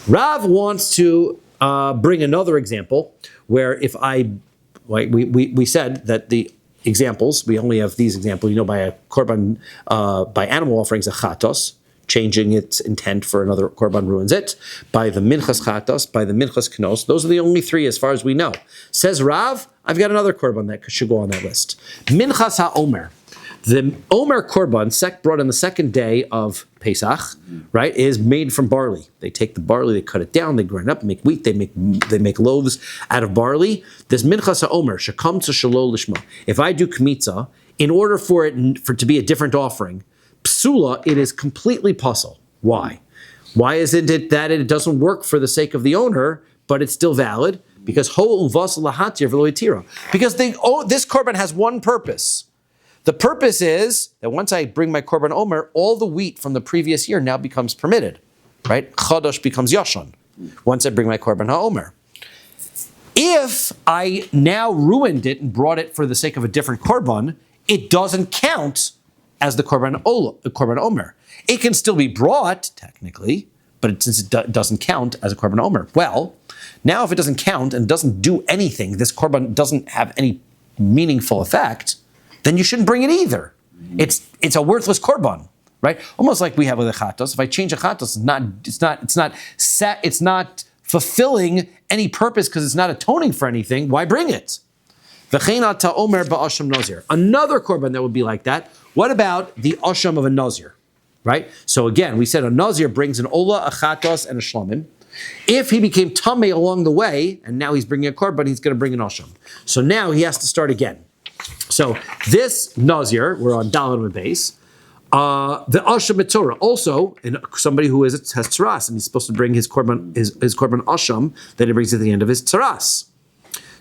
Rav wants to bring another example where if we said that the examples, we only have these examples, by a korban, by animal offerings, a chatos, changing its intent for another korban ruins it, by the minchas chatos, by the minchas knos, those are the only three as far as we know. Says Rav, I've got another korban that should go on that list. Minchas ha'omer. The Omer korban, brought on the second day of Pesach, right, is made from barley. They take the barley, they cut it down, they grind it up, make wheat, they make loaves out of barley. This minchas ha'omer shekam to shelo lishma. If I do kmitza, in order for it to be a different offering, psula, it is completely puzzle. Why? Why isn't it that it doesn't work for the sake of the owner, but it's still valid? Because ho uvas lahatir v'lo yitira. Because this korban has one purpose. The purpose is that once I bring my korban omer, all the wheat from the previous year now becomes permitted, right? Chadosh becomes yashon once I bring my korban ha'omer. If I now ruined it and brought it for the sake of a different korban, it doesn't count as the korban omer. It can still be brought technically, but since it doesn't count as a korban omer, well, now if it doesn't count and doesn't do anything, this korban doesn't have any meaningful effect, then you shouldn't bring it either. It's a worthless korban, right? Almost like we have with a chatos. If I change a chatos, it's not fulfilling any purpose because it's not atoning for anything. Why bring it? Another korban that would be like that. What about the asham of a nazir, right? So again, we said a nazir brings an ola, a chatos, and a shlamim. If he became tamei along the way, and now he's bringing a korban, he's going to bring an asham. So now he has to start again. So this nazir, we're on Dalet base. The asham mitzora, also somebody who has tzaras, and he's supposed to bring his korban asham that he brings at the end of his tzaras.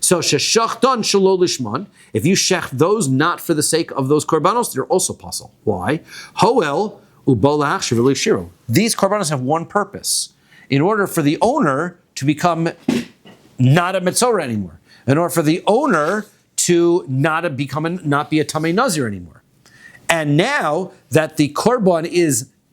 So sheshachtan shelo lishman, if you shech those not for the sake of those korbanos, they're also pasul. Why? Hoel ubolach shivli shiro. These korbanos have one purpose: in order for the owner to become not a mitzora anymore, in order for the owner to not be a tamei nazir anymore. And now that the korban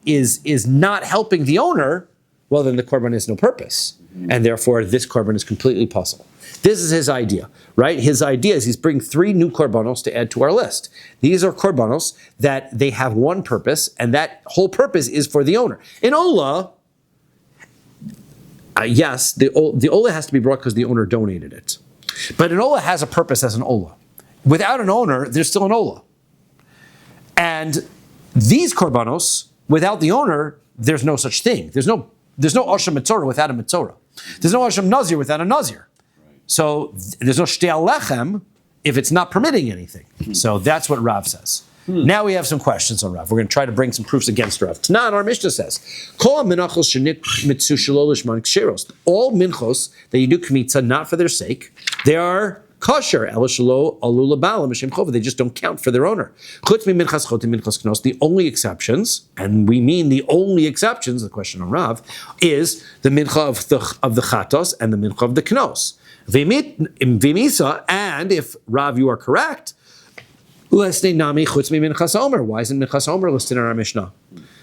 is not helping the owner, well then the korban has no purpose. And therefore this korban is completely puzzle. This is his idea, right? His idea is he's bringing 3 new korbanos to add to our list. These are korbanos that they have one purpose, and that whole purpose is for the owner. In Ola, yes, the Ola has to be brought because the owner donated it. But an Ola has a purpose as an Ola. Without an owner, there's still an Ola. And these korbanos, without the owner, there's no such thing. There's no Asham Mitzorah without a Mitzorah. There's no Asham Nazir without a Nazir. So there's no Shtei Lechem if it's not permitting anything. So that's what Rav says. Now we have some questions on Rav. We're going to try to bring some proofs against Rav. Tanan, our Mishnah says, Kol Menachos mitzu shelo lishman ksheros. All minchos that you do kmitza not for their sake, they are kosher. El shelo alu labala m'shem chova. They just don't count for their owner. Chutz mi minchas chotim minchas knos. The only exceptions, and we mean the only exceptions, the question on Rav, is the mincha of the chatos and the mincha of the knos. V'misa, and if Rav, you are correct, why isn't Minchas Omer listed in our Mishnah?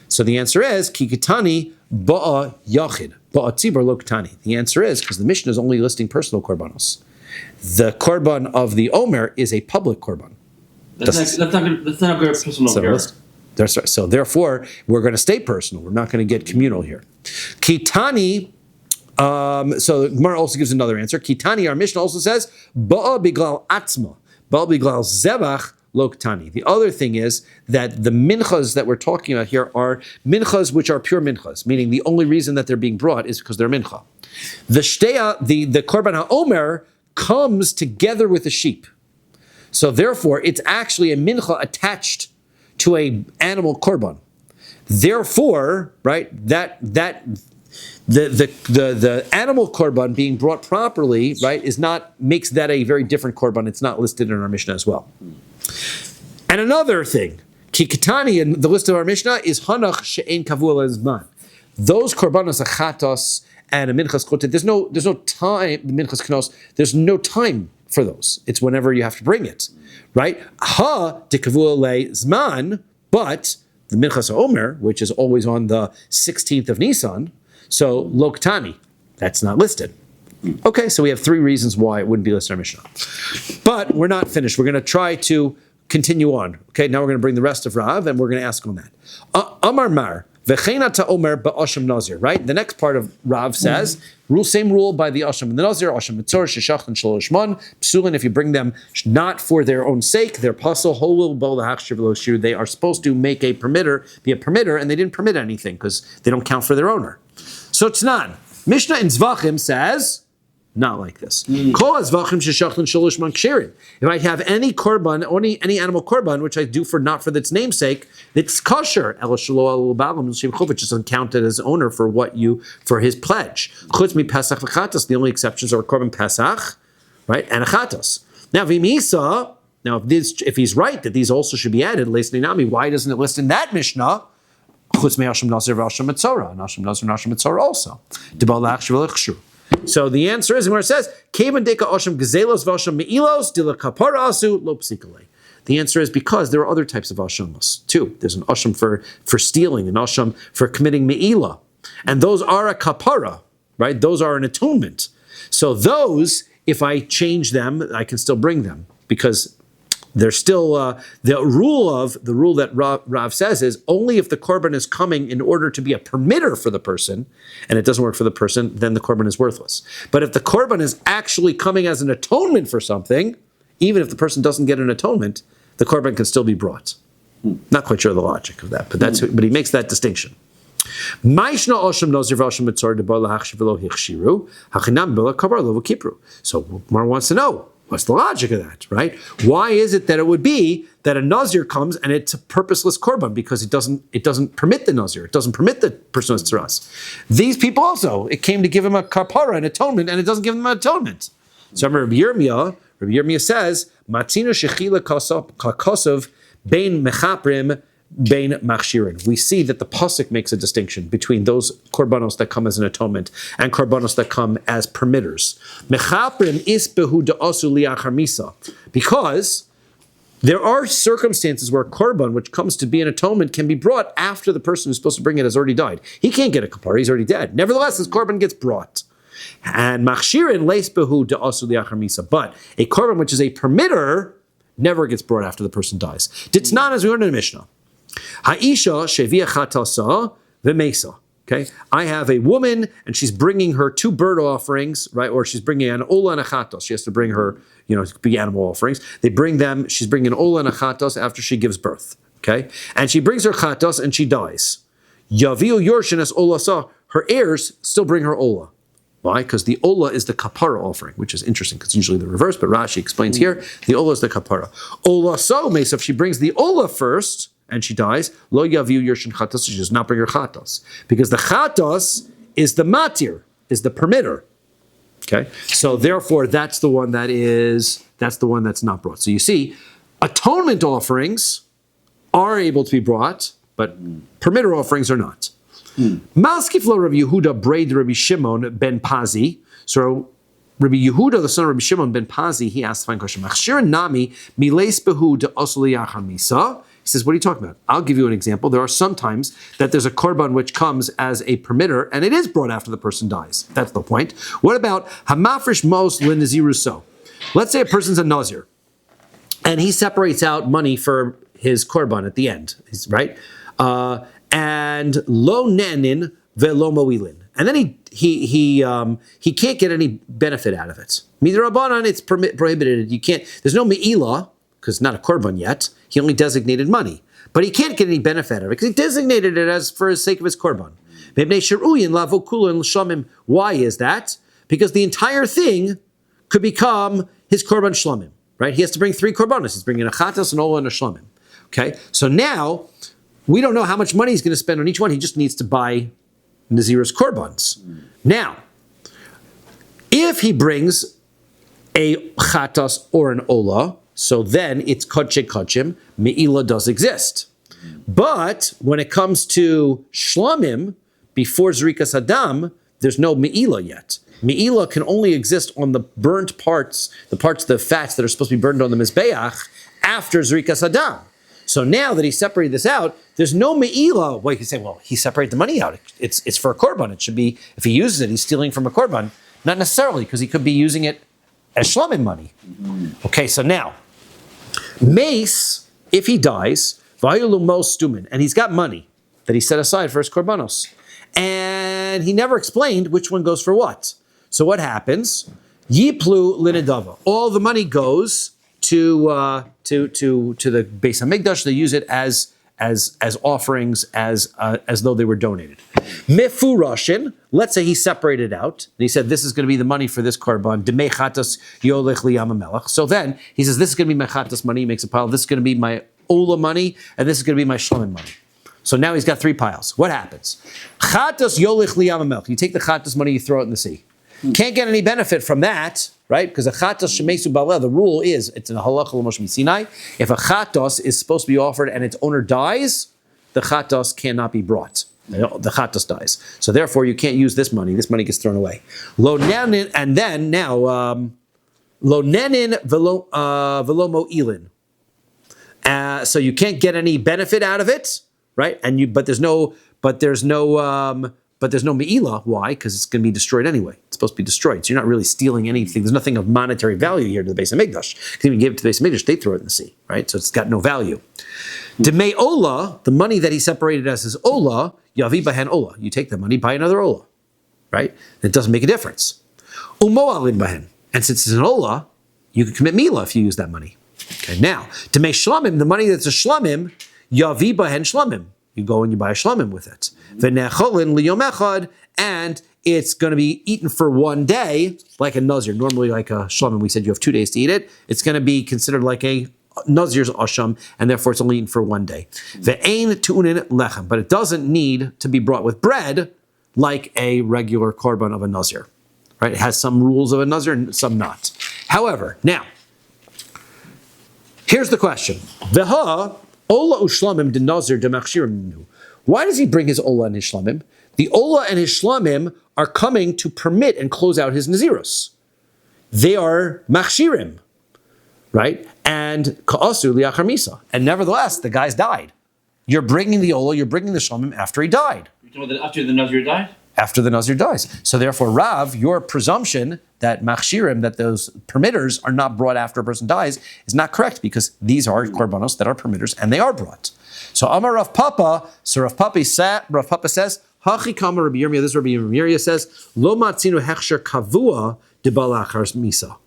So the answer is Kikitani ba'a yachid ba'a tzibur lo ketani. The answer is because the Mishnah is only listing personal korbanos. The korban of the Omer is a public korban. That's not going to personal here. That's right. So therefore, we're going to stay personal. We're not going to get communal here. Kitani. So Gemara also gives another answer. Kitani, our Mishnah also says ba'a biglal atzma ba'a biglal zevach. Loktani. The other thing is that the minchas that we're talking about here are minchas which are pure minchas, meaning the only reason that they're being brought is because they're mincha. The korban ha'omer comes together with the sheep. So therefore, it's actually a mincha attached to a animal korban. Therefore, right, the animal korban being brought properly, right, makes that a very different korban. It's not listed in our Mishnah as well. And another thing, Kikatani in the list of our Mishnah is Hanach she'ein kavua lezman. Those korbanos achatos and a minchas kotet. There's no time. The minchas knos. There's no time for those. It's whenever you have to bring it, right? Ha de kavua lezman, but the minchas omer, which is always on the 16th of Nisan, so loktani, that's not listed. Okay, so we have 3 reasons why it wouldn't be listed in our Mishnah. But we're not finished. We're going to try to continue on. Okay, now we're going to bring the rest of Rav, and we're going to ask on that. Amar mar, v'cheina ta'omer ba'asham nazir, right? The next part of Rav says, same rule by the asham and the nazir, asham mitzor, sheshach and shalosh man, psulin, if you bring them not for their own sake, they're pasul, holul, bol hachshiv lo shir, they are supposed to be a permitter, and they didn't permit anything because they don't count for their owner. So Tznan, Mishnah in Zvachim says, not like this. If I have any korban, any animal korban, which I do not for its namesake, it's kosher. It doesn't count it as owner for his pledge. The only exceptions are korban pesach, right, and achatos. Now v'misa. Now if he's right that these also should be added, why doesn't it list in that Mishnah? Chutz me'asham nazir v'asham mitzorah, and asham nazir and asham mitzorah also. So the answer is, where it says, Kevan deka osham gazelos v'osham me'ilos dila kapara asu lo psikale. The answer is because there are other types of ashamos too. There's an asham for stealing, an asham for committing me'ilah. And those are a kapara, right? Those are an atonement. So those, if I change them, I can still bring them because they're still, the rule that Rav says is only if the korban is coming in order to be a permitter for the person, and it doesn't work for the person, then the korban is worthless. But if the korban is actually coming as an atonement for something, even if the person doesn't get an atonement, the korban can still be brought. Not quite sure the logic of that, but he makes that distinction. So Mar wants to know, what's the logic of that, right? Why is it that it would be that a Nazir comes and it's a purposeless korban because it doesn't permit the Nazir, it doesn't permit the person to us. These people also, it came to give him a kapara, an atonement, and it doesn't give them an atonement. So Rabbi Yirmiyah says, Matzina shechila kakosov bein mechaprim bein machshirin. We see that the pasuk makes a distinction between those korbanos that come as an atonement and korbanos that come as permitters. Mechaprim isbehu da'asu li'achar misa, because there are circumstances where a korban, which comes to be an atonement, can be brought after the person who's supposed to bring it has already died. He can't get a kapara; he's already dead. Nevertheless, his korban gets brought. And machshirin leis behu de'asu liachar misa. But a korban which is a permitter never gets brought after the person dies. Ditznan, as we learned in the Mishnah. Ha'isha shevia chatasa v'mesa. Okay, I have a woman and she's bringing her 2 bird offerings, right? Or she's bringing an ola and a chatos. She has to bring her, it could be animal offerings. They bring them, she's bringing an ola and a chatos after she gives birth. Okay, and she brings her chatos and she dies. Yaviu yorshin as ola sa. Her heirs still bring her ola. Why? Because the ola is the kapara offering, which is interesting because usually the reverse, but Rashi explains here, the ola is the kapara. Ola so mesa, if she brings the ola first, and she dies, lo yaviu yershin chatos, she does not bring her chatos. Because the chatos is the matir, is the permitter. Okay? So therefore, that's the one that's not brought. So you see, atonement offerings are able to be brought, but permitter offerings are not. Maskiflo Rabbi Yehuda braid Rabbi Shimon ben Pazi. So Rabbi Yehuda, the son of Rabbi Shimon ben Pazi, he asked the fine question. Machshir nami mileis behu de osli yachar misa. He says, what are you talking about? I'll give you an example. There are some times that there's a korban which comes as a permitter, and it is brought after the person dies. That's the point. What about hamafresh mos linaziruso? Let's say a person's a nazir, and he separates out money for his korban at the end, right? And lo nenin velo moilin, and then he can't get any benefit out of it. Midrabanan, it's prohibited. You can't. There's no me'ilah because it's not a korban yet. He only designated money, but he can't get any benefit out of it because he designated it as for the sake of his korban. Why is that? Because the entire thing could become his korban shlamim, right? He has to bring 3 korbanos. He's bringing a chatas, an ola, and a shlamim. Okay, so now we don't know how much money he's going to spend on each one. He just needs to buy Nazir's korbans. Now, if he brings a chatas or an ola, so then it's kodshei kodshim, me'ilah does exist. But when it comes to shlamim, before zrikas hadam, there's no me'ilah yet. Me'ilah can only exist on the burnt parts, the fats that are supposed to be burned on the mizbeach, after zrikas hadam. So now that he separated this out, there's no me'ilah. Well, you can say, well, he separated the money out. It's for a korban. It should be, if he uses it, he's stealing from a korban. Not necessarily, because he could be using it as shlamim money. Okay, so now, mace, if he dies, and he's got money that he set aside for his korbanos, and he nebever explained which one goes for what. So what happens? Yiplu linedava. All the money goes to the Beis Hamikdash. They use it as offerings, as though they were donated. Mifurashin, let's say he separated out, and he said, this is going to be the money for this korban, demei chatas yolech liyam hamelech. So then, he says, this is going to be my chatas money, he makes a pile, this is going to be my ola money, and this is going to be my shlamim money. So now he's got 3 piles. What happens? Chatas yolech liyam hamelech. You take the chatas money, you throw it in the sea. Can't get any benefit from that, right? Because a chatos shemesu baleh, the rule is, it's in the halacha l'moshe misinai, if a chatos is supposed to be offered and its owner dies, the chatos cannot be brought. The chatos dies. So therefore, you can't use this money. This money gets thrown away. Lo nenin, and then now, lo nenin velo mo'ilin. So you can't get any benefit out of it, right? But there's no me'ilah. Why? Because it's going to be destroyed anyway. It's supposed to be destroyed. So you're not really stealing anything. There's nothing of monetary value here to the Beis Hamikdash. Because if you give it to the Beis Hamikdash, they throw it in the sea, right? So it's got no value. Demei ola, the money that he separated as his ola, yavi bahen ola. You take the money, buy another ola, right? It doesn't make a difference. Umo'alin bahen. And since it's an ola, you can commit milah if you use that money. Okay, now, demei shlamim, the money that's a shlamim, yavi bahen shlamim. You go and you buy a shlamim with it. V'necholin liyom echad, and it's going to be eaten for one day, like a nazir. Normally, like a shlamim, we said you have 2 days to eat it. It's going to be considered like a nazir's asham, and therefore it's only eaten for one day. Ve'ein tu'unin lechem, but it doesn't need to be brought with bread like a regular korban of a nazir. Right? It has some rules of a nazir and some not. However, now, here's the question. Veha ola ushlamim de nazir de machshirim. Why does he bring his ola and his shlamim? The ola and his shlamim are coming to permit and close out his nazirus. They are machshirim, right? And ka'asu liachar misa. And nevertheless, the guy's died. You're bringing the ola, you're bringing the shlamim after he died. You're talking about after the nazir died? after the Nazir dies. So therefore, Rav, your presumption that machshirim, that those permitters are not brought after a person dies, is not correct, because these are korbanos that are permitters and they are brought. So Amar Rav Papa, Rav Papa says, Hachi Kama Rabbi Yirmiyah, this Rabbi Yirmiyah says, Lo matzinu hechsher kavua de balachar misa.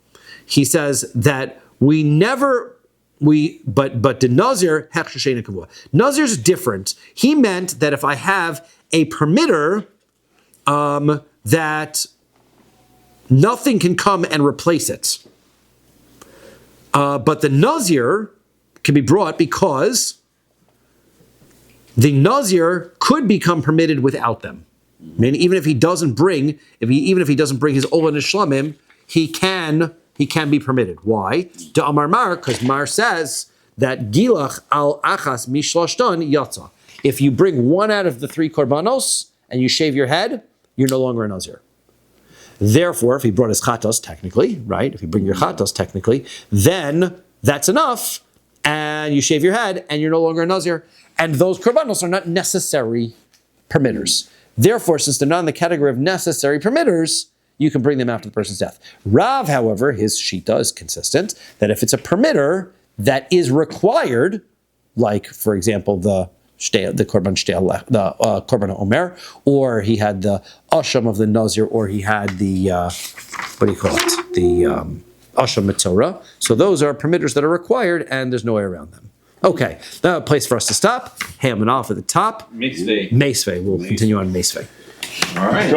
He says that but the Nazir hechsher sheina kavua. Nazir's different. He meant that if I have a permitter, that nothing can come and replace it. But the Nazir can be brought because the Nazir could become permitted without them. I mean, even if he doesn't bring his Ola Nishlamim, he can be permitted. Why? To Amar Mar, because Mar says that Gilach al Achas Mishlashtan Yatza. If you bring one out of the 3 korbanos and you shave your head, you're no longer a Nazir. Therefore, if he brought his chatos, technically, right? If you bring your chatos, technically, then that's enough, and you shave your head, and you're no longer a Nazir. And those korbanos are not necessary permitters. Therefore, since they're not in the category of necessary permitters, you can bring them after the person's death. Rav, however, his shita is consistent, that if it's a permitter that is required, like, for example, the korban omer, or he had the asham of the Nazir, or he had the asham mitzorah. So those are permitters that are required, and there's no way around them. Okay, now a place for us to stop. Ham and off at the top. Meisvei. Meisvei. We'll continue on Meisvei. All right.